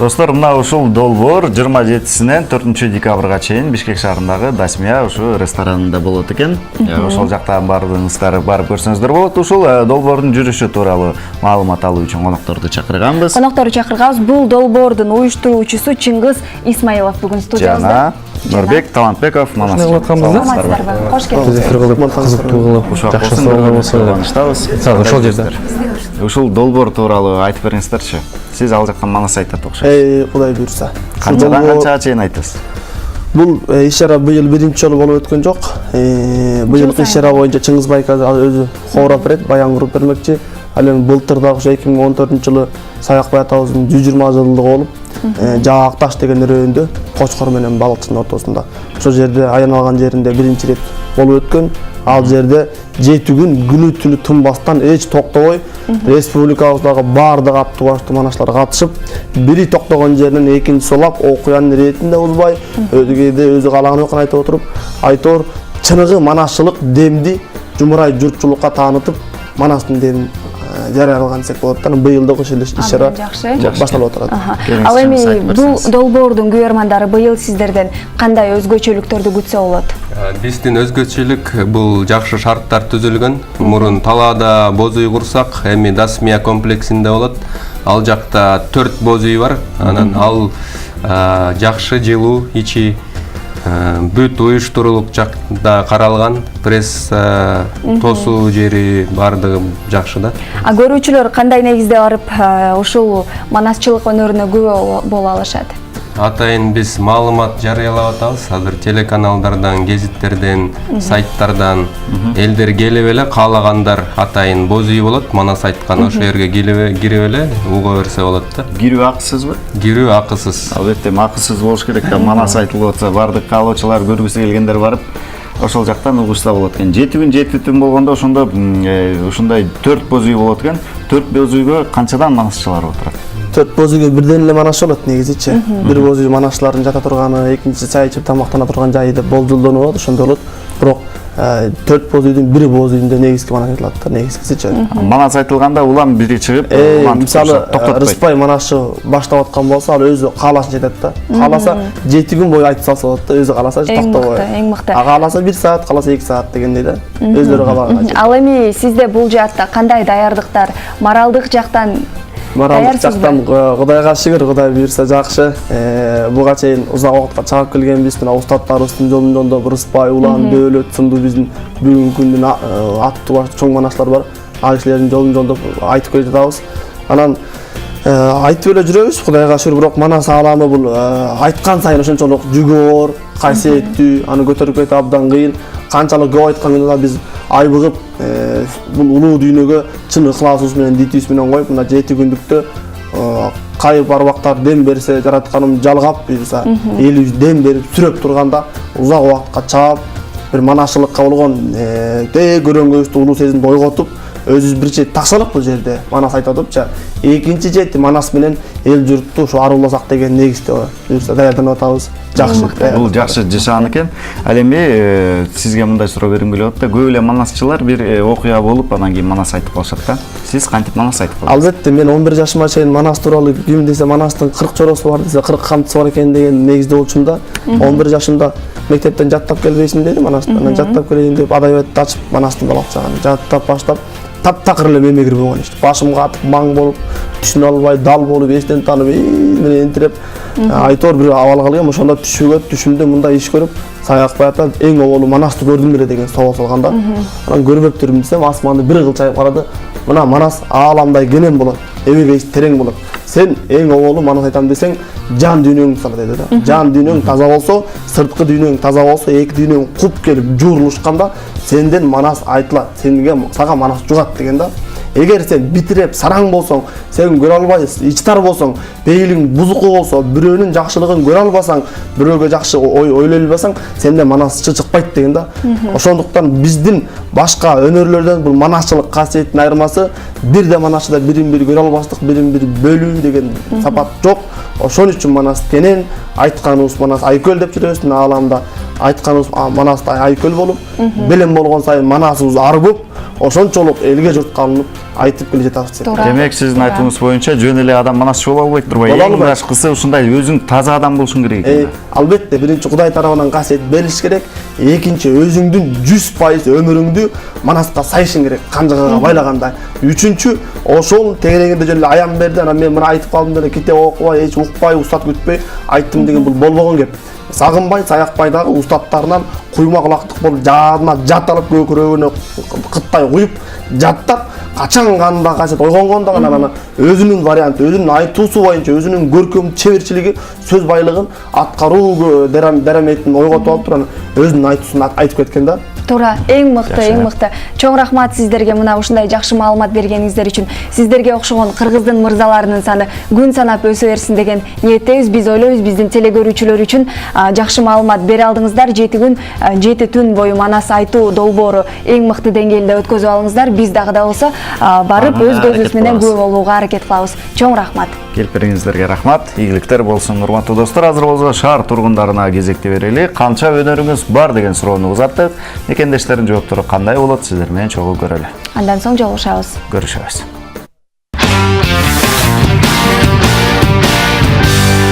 Достор, мына ушул долбоор 27-синен 4-декабрга чейин Бишкек шаарындагы Дасмия ушу ресторанында болот экен. Ошол жакта бардыгыңыздар барып көрсөңүздөр болот. Ушул долбоордун жүрүшү тууралуу маалымат алуу үчүн конокторду чакырганбыз. Бул долбоордун уюштуруучусу Чыңгыз Исмаилов бүгүн студиябызда. Нурбек Талантбеков, Манас. Кош келдиңиз. Кызыктуу кылып, жакшы суроолор болсо. Ошол жерде. Ушул долбоор тууралуу айтып бериңиздерчи. Сиз ал жактан Манас айтат окшойт. Кудай буйрса. Канчадан канчага чейин айтасыз? Бул иш-чара быйыл биринчи жолу болуп өткөн жок. Быйылкы иш-чара боюнча Чыңгыз Байк өзү хоорап берет, баян куруп бермекчи. Ал эми былтыр дагы 2014-жылы Саякбай атабыздын 120 жылдыгы болуп, Жаакташ деген өрөөндө Кочкор менен Балыкчынын ортосунда. Ошол жерде аян жеринде биринчи рет болуп өткөн. Ал жерде 7 күн күнү түнү тынбастан эч токтобой республикабыздагы баардык аттуу манашчылар катышып, бири токтогон жеринен экинчиси улап, окуянын иретин да узбай, өзү каалаган окуяны айтып отуруп, айтор чыныгы манашчылык демди жумурай журтчулукка таанытып, Манастын демин жарыялаган десек болот да. Быйылдык ошол иш-чара башталып отурат. Ал эми бул долбоордун күйөрмандары быйыл сиздерден кандай өзгөчөлүктөрдү күтсө болот? Биздин өзгөчөлүк бул жакшы шарттар түзүлгөн. Мурун талаада боз үй курсак, эми Дасмия комплексинде болот. Ал жакта 4 боз үй бар. Анан ал жакшы жылуу, ичи бүт уюштурулук жакта каралган, пресс тосуу жери бардыгы жакшы да. Көрүүчүлөр кандай негизде барып ушул манасчылык өнөрүнө күбө боло алышат? Атайын биз маалымат жарыялап атабыз. Азыр телеканалдардан, гезиттерден, сайттардан элдер келип эле каалагандар атайын боз үй болот. Манас айткан ошол жерге кирип эле уга берсе болот да. Кирүү акысызбы? Кирүү акысыз. Албетте акысыз болуш керек да. Манас айтылып атса, бардык каалоочулар, көргүсү келгендер барып ошол жактан угушса болот экен. 7 күн 7 түн болгондо ошондо ушундай 4 боз үй болот экен. 4 боз үйгө канчадан манасчылар отурат? 4 боз үйгө бирден эле манаш болот негизичи. Бир боз үй манашчылардын жата турганы, экинчиси чай ичип тамактана турган жайы деп болжолдонуп болот, ошондой болот. Бирок 4 боз үйдүн бири боз үйүндө негизги манас айтылат да, негизгисичи. Манас айтылганда улам бири чыгып, мисалы Рыспай манашчы баштап аткан болсо, ал өзү каалашынча айтат да. Кааласа 7 күн бою айтып салса болот да, өзү кааласа токтобой. Эң мыкты. Кааласа 1 саат, кааласа 2 саат дегендей да. Өздөрү каалаган. Ал эми сизде бул жаатта кандай даярдыктар, моралдык жактан Моралдык жактан Кудайга шүгүр, Кудай буйрса жакшы. Буга чейин узак убакытка чыгып келгенбиз, мына устаттарыбыздын жолунда Рыспай, Улан, Дөөлөт сындуу биздин бүгүнкү күндүн аттуу чоң манашчылар бар. Ал кишилердин жолунда айтып келе жатабыз. Анан айтып эле жүрөбүз, Кудайга шүгүр, бирок Манас ааламы бул айткан сайын ошончолук жүгөр, касиеттүү, аны көтөрүп кетүү абдан кыйын. Канчалык көп айткан күндө биз айбыгып бул улуу дүйнөгө чын ыхласыбыз менен, дитибиз менен коюп, мына 7 күндүктө кайып арбактар дем берсе, жаратканым жалгап, буюрса элибиз дем берип сүрөп турганда узак убакытка чаап, бир манашчылыкка болгон көрөңгүбүздү, улуу сезимди ойготуп, өзүбүз бирчи такшалык бул жерде. Манас айтып атыпчы, экинчи жети Манас менен эл журтту ушу аруласак деген негизде буюрса даярданып атабыз. Жакшы. Бул жакшы жашаан экен. Ал эми сизге мындай суроо бергим келип атат да. Көп эле манасчылар бир окуя болуп, анан кийин Манас айтып калышат да. Сиз кантип Манас айтып калдыңыз? Албетте, мен 11 жашыма чейин Манас тууралуу ким десе Манастын 40 чоросу бар десе 40 камчысы бар экен деген негизде болчумун да. 11 жашымда мектептен жаттап келбейсиң деди Манастан. Анан жаттап келейин деп адабиятты ачып Манастын балакчагын жаттап баштап таптакыр эле меме кирип болгон ишти. Башым катып, маң болуп, түшүнө албай, дал болуп, эстен таанып, менен энтиреп айтор бир абал калган. Ошондо түшүмдө мындай иш көрүп, Саякбай ата эң оболу Манасты көрдүм беле деген суроо салганда, анан көрбөптүрмүн десем, асманды бир кылчайып карады. Мына Манас ааламдай кенен болот, эбеге терең болот. Сен эң оболу Манас айтам десең, жан дүйнөң сала деди да. Жан дүйнөң таза болсо, сырткы дүйнөң таза болсо, эки дүйнөң куп келип жуурулушканда, сенден Манас айтылат, сага Манас жугат деген да. Эгер сен битиреп сараң болсоң, сен көрө албайсың, ичтар болсоң, бейилиң бузуку болсо, бирөөнүн жакшылыгын көрө албасаң, бирөөгө жакшы ойлой албасаң, сенде Манасчы чыкпайт деген да. Ошондуктан биздин башка өнөрлөрдөн бул манасчылык касиеттин айырмасы бирде манасчыда бирин-бири көрө албастык, бирин-бири бөлүү деген сапат жок. Ошон үчүн Манас кенен айтканыбыз Манас айкөл деп жүрөбүз мына ааламда. айтканыбыз Манасты айкөл болуп, белем болгон сайын Манасыбыз арбып, ошончолук элге журтка алынып айтып келе жатабыз. Туура. Демек сиздин айтууңуз боюнча жөн эле адам манасчы боло албайт турбайбы? Боло Эң албайт. башкысы ушундай өзүң таза адам болушуң керек экен. Албетте, биринчи Кудай тарабынан касиет берилиш керек, экинчи өзүңдүн 100% өмүрүңдү Манаска сайышың керек, канжыгага байлагандай. Үчүнчү, ошол тегерегинде жөн эле аян берди, анан мен мына айтып калдым деп китеп окубай, эч укпай, устат күтпөй айттым деген бул болбогон кеп. Сагынбай, саякпай дагы устаттарынан куйма кулактык болуп жаадына жат алып көкүрөгүнө кыттай куюп жаттап, качан кандай касиет ойгонгондо гана анан өзүнүн варианты, өзүнүн айтуусу боюнча өзүнүн көркөм чеберчилиги, сөз байлыгын, аткаруу дараметин ойготуп алып туруп анан өзүнүн айтуусун айтып кеткен да. Туура, эң мыкты. Чоң рахмат сиздерге мына ушундай жакшы маалымат бергениңиздер үчүн. Сиздерге окшогон кыргыздын мырзаларынын саны күн санап өсө берсин деген ниеттебиз. Биз ойлойбуз биздин телекөрүүчүлөр үчүн жакшы маалымат бере алдыңыздар. 7 күн, 7 түн бою Манас айтуу долбоору эң мыкты деңгээлде өткөзүп алыңыздар. Биз дагы да болсо барып өз көзүбүз менен күбө болууга аракет кылабыз. Чоң рахмат. Келип бериңиздерге рахмат. Ийгиликтер болсун, урматтуу достор. Азыр болсо шаар тургундарына кезекти берели. Канча өнөрүңүз бар деген суроону узаттык. Мекендештердин жооптору кандай болот? Сиздер менен чогуу көрөлү. Андан соң жолугушабыз. Көрүшөбүз.